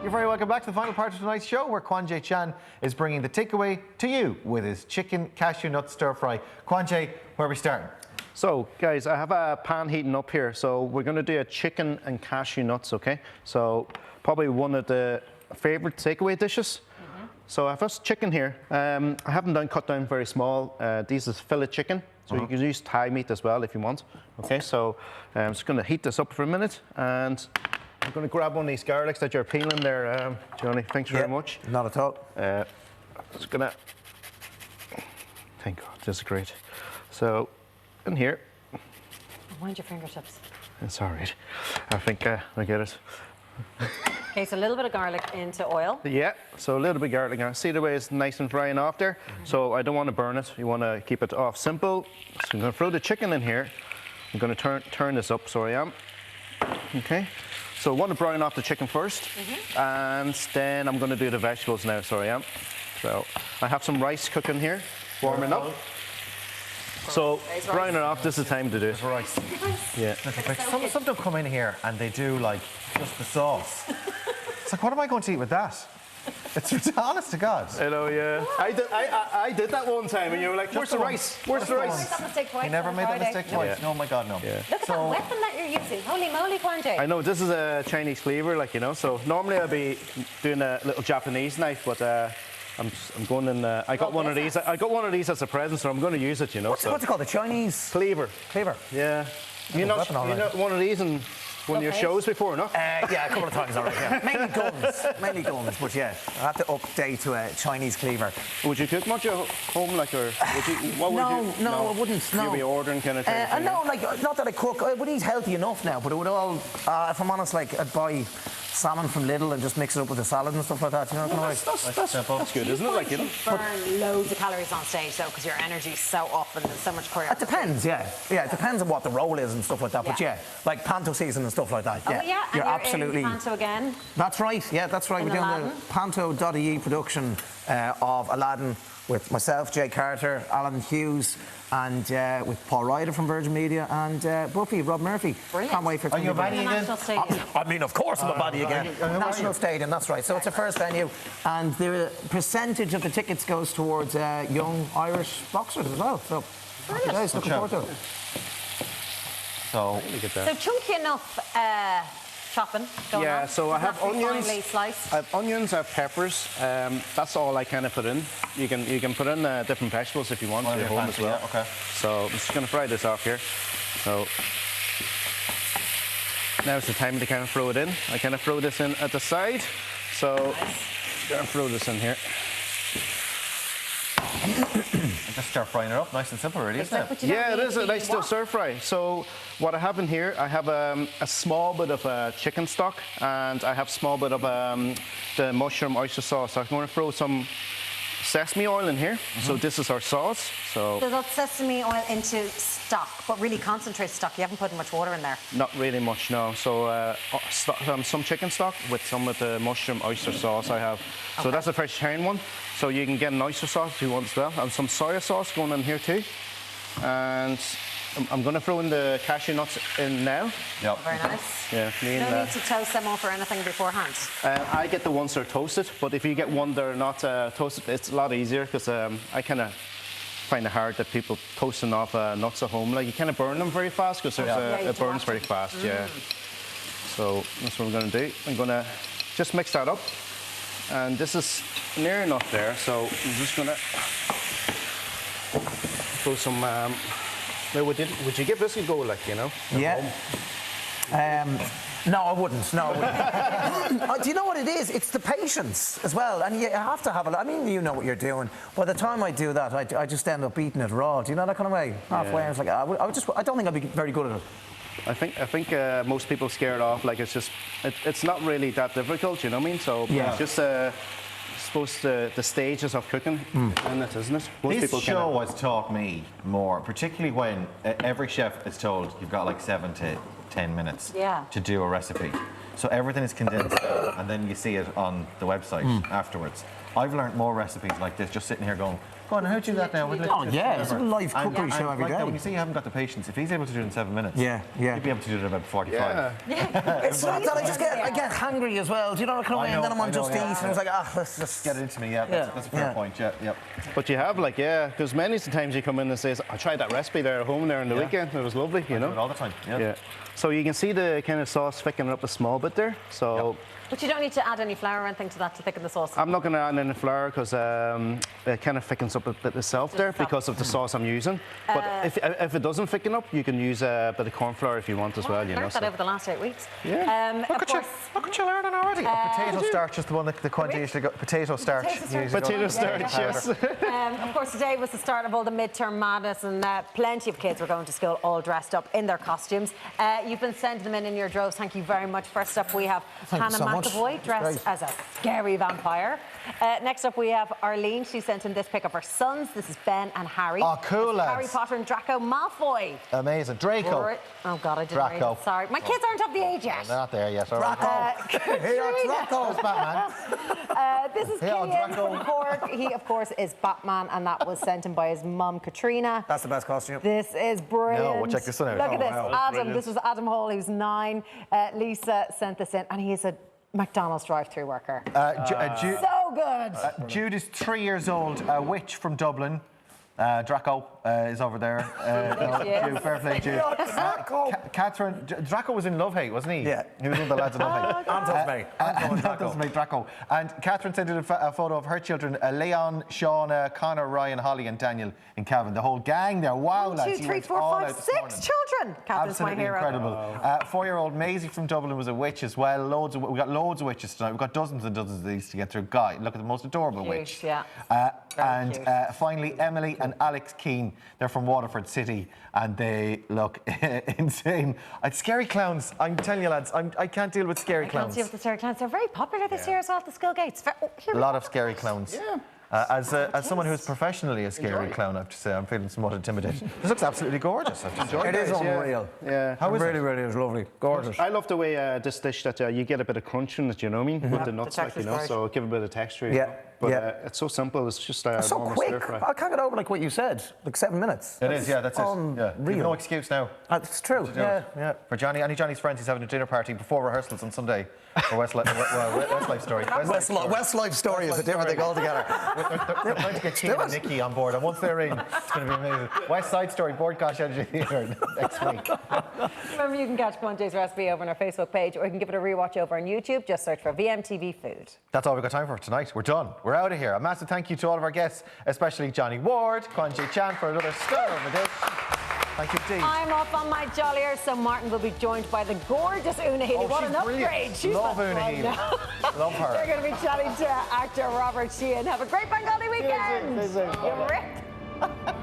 You're very welcome back to the final part of tonight's show, where Kwanghi Chan is bringing the takeaway to you with his chicken cashew nut stir fry. Kwanghi, where are we starting? So, guys, I have a pan heating up here. So we're going to do a chicken and cashew nuts, okay? So probably one of the favourite takeaway dishes. So I have this chicken here. I haven't cut down very small. This is fillet chicken. So you can use thigh meat as well if you want. Okay, so I'm just going to heat this up for a minute, and I'm going to grab one of these garlics that you're peeling there, Johnny. Thanks very much. Not at all. Just going to... Thank God, this is great. So, in here... Mind your fingertips. It's all right. I think I get it. Okay, so a little bit of garlic into oil. Yeah, so a little bit of garlic. Now, see the way it's nice and frying off there? So I don't want to burn it. You want to keep it off simple. So I'm going to throw the chicken in here. I'm going to turn this up, so I am. Okay. So I want to brown off the chicken first, and then I'm going to do the vegetables now, so I am. So I have some rice cooking here, warming up. So brown it off, this is the time to do it. Rice. Yeah. Some of them come in here and they do like just the sauce. It's like, what am I going to eat with that? It's honest to God. I know, yeah. I did that one time, and you were like, "Where's the rice? Where's the rice?" He never made that mistake twice. Yeah. Oh my God, no. Yeah. Look at that weapon that you're using. Holy moly, Kwanghi. I know, this is a Chinese cleaver, like, you know, so normally I'd be doing a little Japanese knife, but I'm going in. I got one of these. I got one of these as a present, so I'm going to use it, you know. What's it called? The Chinese cleaver? cleaver. Yeah. You not one of these in one of your shows before, no? Yeah, a couple of times already. Yeah. mainly guns. But yeah, I have to update to a Chinese cleaver. Would you cook much at home, like, or would you? What would you? No, I wouldn't. No. You'd be ordering kind of thing. No, like not that I cook. I would eat healthy enough now, but it would all. If I'm honest, like I'd buy salmon from Lidl and just mix it up with the salad and stuff like that. You know, That's good, isn't it? Like, you know. Burn loads of calories on stage, though, because your energy's so up and there's so much choreography. It depends, yeah. Yeah, it depends on what the role is and stuff like that. But yeah, like panto season and stuff like that. Yeah, Oh, yeah, and you're absolutely. in panto again. That's right. Yeah, that's right. In We're doing Aladdin. the panto.ie production of Aladdin with myself, Jay Carter, Alan Hughes, and with Paul Ryder from Virgin Media and Buffy, Rob Murphy. Brilliant. Can't wait for it. Are you a baddie again? National Stadium. I mean, of course I'm a baddie again. National Stadium, that's right. So it's a first venue, and the percentage of the tickets goes towards young Irish boxers as well. So, happy days, looking forward to it. So, So chunky enough chopping going on. So I have onions. Finely sliced. I have onions, I have peppers. That's all I kind of put in. You can put in different vegetables if you want at home as well. Yeah, okay. So I'm just going to fry this off here. So now's the time to kind of throw it in. I kind of throw this in at the side. So I'm going to throw this in here. Just start frying it up, nice and simple, really, isn't it? Yeah, it is a nice stir fry. So what I have in here, I have a small bit of chicken stock, and I have a small bit of the mushroom oyster sauce. So I'm going to throw some sesame oil in here. So this is our sauce. So that's sesame oil into stock, but really concentrated stock. You haven't put much water in there. not really much, no. So some chicken stock with some of the mushroom oyster sauce I have. So that's a vegetarian one. So you can get an oyster sauce if you want as well, and some soya sauce going in here too. And I'm going to throw in the cashew nuts in now. Yep. Very nice. Yeah, No need to toast them off or anything beforehand. I get the ones that are toasted, but if you get one that are not toasted, it's a lot easier, because I kind of find it hard that people toasting off nuts at home. Like, you kind of burn them very fast, because it burns very fast. Yeah. So that's what I'm going to do. I'm going to just mix that up, and this is near enough there. So I'm just going to throw some. Now, would you give this a go, like, you know? Yeah. No, I wouldn't. No, I wouldn't. Do you know what it is? It's the patience as well, and you have to have it. I mean, you know what you're doing. By the time I do that, I just end up eating it raw. Do you know that kind of way? Halfway, I was like, I don't think I'd be very good at it. I think most people scare it off. Like, it's not really that difficult. You know what I mean? So it's just. Suppose the stages of cooking in it, isn't it? This show has taught me more, particularly when every chef is told you've got like 7 to 10 minutes to do a recipe. So everything is condensed down, and then you see it on the website afterwards. I've learned more recipes like this just sitting here going, Go on, how'd you do that now? Oh, yeah, it's a live cookery show every day. When you say you haven't got the patience, if he's able to do it in 7 minutes, yeah, you'd be able to do it in about 45. It's not that I get hungry as well. Do you know what I mean? And then I'm on Just Eat, and it's like, let's just get it into me. That's a fair point. Yeah. But you have because many times you come in and says, I tried that recipe there at home there on the weekend. It was lovely, you know. Do it all the time. Yeah. So you can see the kind of sauce thickening up a small bit there. So. But you don't need to add any flour or anything to that to thicken the sauce. I'm not going to add any flour because it kind of thickens up a bit itself there because of the sauce I'm using. But if it doesn't thicken up, you can use a bit of corn flour if you want as well. I've learned that over the last 8 weeks. Yeah. Look at you learning already. Potato starch is the one that the Kwanghi used to go. Potato starch. Potato starch, yes. Of course, today was the start of all the midterm madness, and plenty of kids were going to school all dressed up in their costumes. You've been sending them in your droves. Thank you very much. First up, we have Hannah McAvoy dressed as a scary vampire. Next up, we have Arlene. She sent in this pic of her sons. This is Ben and Harry. Oh, cool, lads. Harry Potter and Draco Malfoy. Amazing. Draco. Oh, God, I didn't read Draco. it. Sorry. My kids aren't of the age yet. They're not there yet. Draco. Draco's Batman. This is Killian from Cork. He, of course, is Batman, and that was sent in by his mum, Katrina. That's the best costume. This is brilliant. No, we'll check this one out. Look at this. Wow. Adam. Brilliant. This was Adam Hall, who's 9. Lisa sent this in, and he is a McDonald's drive-through worker. So good. Jude is 3 years old, a witch from Dublin. Draco is over there. Jude, fair play, Jude. Catherine, Draco was in Love Hate, wasn't he? Yeah. He was one of the lads in Love Hate. Anto's Draco. And Catherine sent in a photo of her children, Leon, Shauna, Connor, Ryan, Holly and Daniel in Cavan. The whole gang there. Wow, 1, lads. 2, you 3, went 4, all 5, out this 6 morning. children. Catherine's Absolutely my hero. incredible. 4-year-old Maisie from Dublin was a witch as well. We got loads of witches tonight. We've got dozens and dozens of these to get through. Guy, look at the most adorable witch. Yeah. Finally, Emily and Alex Keane. They're from Waterford City, and they look insane. Scary clowns. I'm telling you, lads, I can't deal with scary I clowns. can't deal with the scary clowns. They're very popular this year as well at the school gates. A lot of scary clowns. Yeah. As someone who's professionally a scary clown, I have to say, I'm feeling somewhat intimidated. This looks absolutely gorgeous. It is unreal. Yeah. How is it? Really is lovely. Gorgeous. I love the way this dish that you get a bit of crunch in it, you know what I mean? With the nuts, texture's great. so give a bit of texture. Yeah. But it's so simple. It's just It's so quick. I can't get over like what you said. Like 7 minutes. It is, yeah, that's it. Yeah. You've no excuse now. It's true. Yeah. For Johnny, any Johnny's friends, he's having a dinner party before rehearsals on Sunday for Westlife Story. Westlife Story is a different thing altogether. They're trying to get Keane and Nikki on board, and once they're in, it's going to be amazing. West Side Story, Boardcash Energy Theatre next week. Remember, you can catch Kwanghi's recipe over on our Facebook page, or you can give it a rewatch over on YouTube. Just search for VMTV Food. That's all we've got time for tonight. We're done. We're out of here. A massive thank you to all of our guests, especially Johnny Ward, Kwanghi Chan for another star of a dish. Thank you, Dee. I'm off on my jollier, so Martin will be joined by the gorgeous Una Healy. Oh, what she's an upgrade. brilliant. She's Love fun Una Healy. now. Love her. They're going to be chatting to actor Robert Sheehan. Have a great Bank Holiday weekend. You rip.